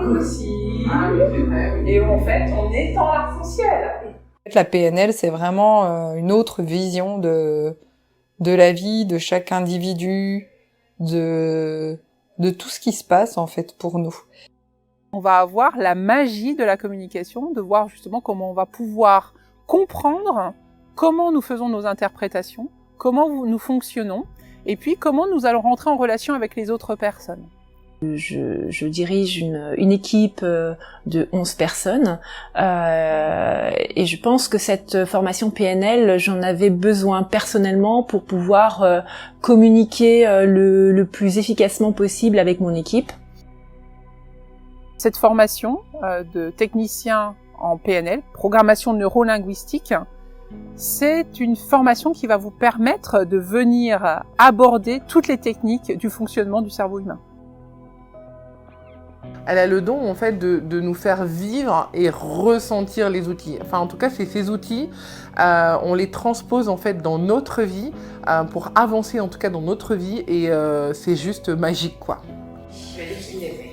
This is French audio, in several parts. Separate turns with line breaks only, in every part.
aussi. Ah, oui, c'est vrai. Et en fait, on étend l'arc-en-ciel.
La PNL, c'est vraiment une autre vision de la vie, de chaque individu, de tout ce qui se passe en fait pour nous.
On va avoir la magie de la communication, de voir justement comment on va pouvoir comprendre comment nous faisons nos interprétations, comment nous fonctionnons, et puis comment nous allons rentrer en relation avec les autres personnes.
Je dirige une équipe de 11 personnes et je pense que cette formation PNL, j'en avais besoin personnellement pour pouvoir communiquer le plus efficacement possible avec mon équipe.
Cette formation de technicien en PNL, programmation neurolinguistique, c'est une formation qui va vous permettre de venir aborder toutes les techniques du fonctionnement du cerveau humain.
Elle a le don en fait de nous faire vivre et ressentir les outils. Enfin en tout cas c'est ces outils, on les transpose en fait dans notre vie pour avancer en tout cas dans notre vie et c'est juste magique quoi.
Il a dit qu'il l'aimait.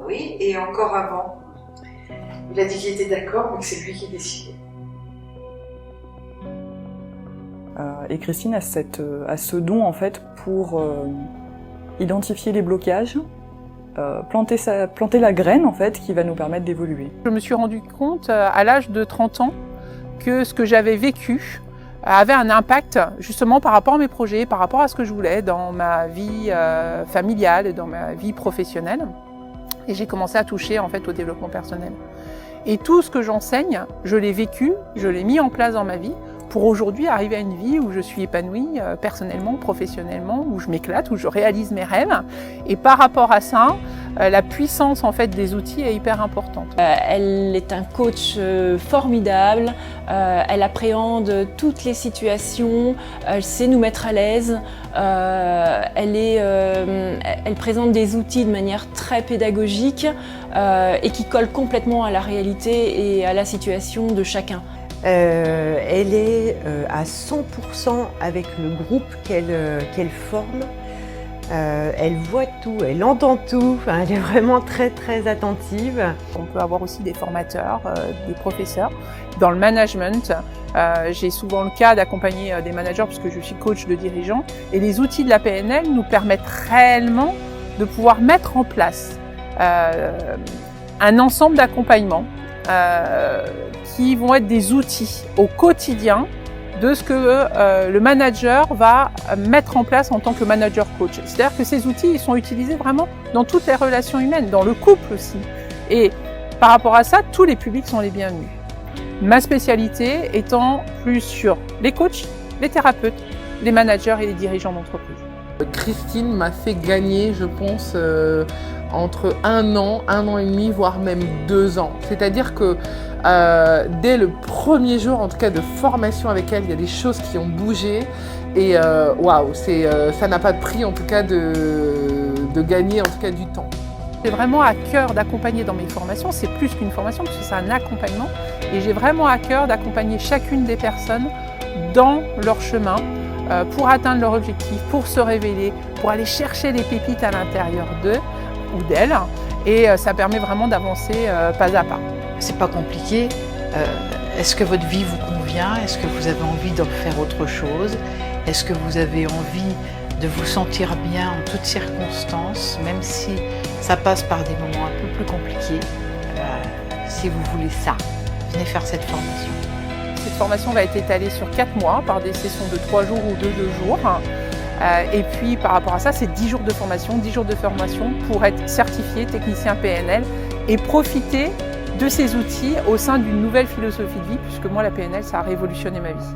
Oui, et encore avant. Il a dit qu'il était d'accord mais que c'est lui qui décidait.
Et Christine a ce don en fait pour identifier les blocages, planter la graine en fait qui va nous permettre d'évoluer.
Je me suis rendu compte à l'âge de 30 ans que ce que j'avais vécu avait un impact justement par rapport à mes projets, par rapport à ce que je voulais dans ma vie familiale et dans ma vie professionnelle. Et j'ai commencé à toucher en fait au développement personnel. Et tout ce que j'enseigne, je l'ai vécu, je l'ai mis en place dans ma vie pour aujourd'hui arriver à une vie où je suis épanouie personnellement, professionnellement, où je m'éclate, où je réalise mes rêves. Et par rapport à ça, la puissance en fait des outils est hyper importante.
Elle est un coach formidable, elle appréhende toutes les situations, elle sait nous mettre à l'aise, elle présente des outils de manière très pédagogique et qui collent complètement à la réalité et à la situation de chacun.
Elle est à 100% avec le groupe qu'elle forme. Elle voit tout, elle entend tout, enfin, elle est vraiment très très attentive.
On peut avoir aussi des formateurs, des professeurs. Dans le management, j'ai souvent le cas d'accompagner des managers puisque je suis coach de dirigeants. Et les outils de la PNL nous permettent réellement de pouvoir mettre en place un ensemble d'accompagnements qui vont être des outils au quotidien de ce que le manager va mettre en place en tant que manager coach. C'est-à-dire que ces outils ils sont utilisés vraiment dans toutes les relations humaines, dans le couple aussi. Et par rapport à ça, tous les publics sont les bienvenus. Ma spécialité étant plus sur les coachs, les thérapeutes, les managers et les dirigeants d'entreprise.
Christine m'a fait gagner, je pense, entre 1 an et demi, voire même 2 ans. C'est-à-dire que dès le premier jour, en tout cas de formation avec elle, il y a des choses qui ont bougé et waouh, ça n'a pas de prix en tout cas de gagner en tout cas du temps.
J'ai vraiment à cœur d'accompagner dans mes formations, c'est plus qu'une formation parce que c'est un accompagnement et j'ai vraiment à cœur d'accompagner chacune des personnes dans leur chemin pour atteindre leur objectif, pour se révéler, pour aller chercher les pépites à l'intérieur d'eux ou d'elles et ça permet vraiment d'avancer pas à pas.
C'est pas compliqué. Est-ce que votre vie vous convient? Est-ce que vous avez envie d'en faire autre chose? Est-ce que vous avez envie de vous sentir bien en toutes circonstances, même si ça passe par des moments un peu plus compliqués? Si vous voulez ça, venez faire cette formation.
Cette formation va être étalée sur 4 mois par des sessions de 3 jours ou de 2 jours. Et puis par rapport à ça, c'est 10 jours de formation pour être certifié technicien PNL et profiter de ces outils au sein d'une nouvelle philosophie de vie, puisque moi la PNL ça a révolutionné ma vie.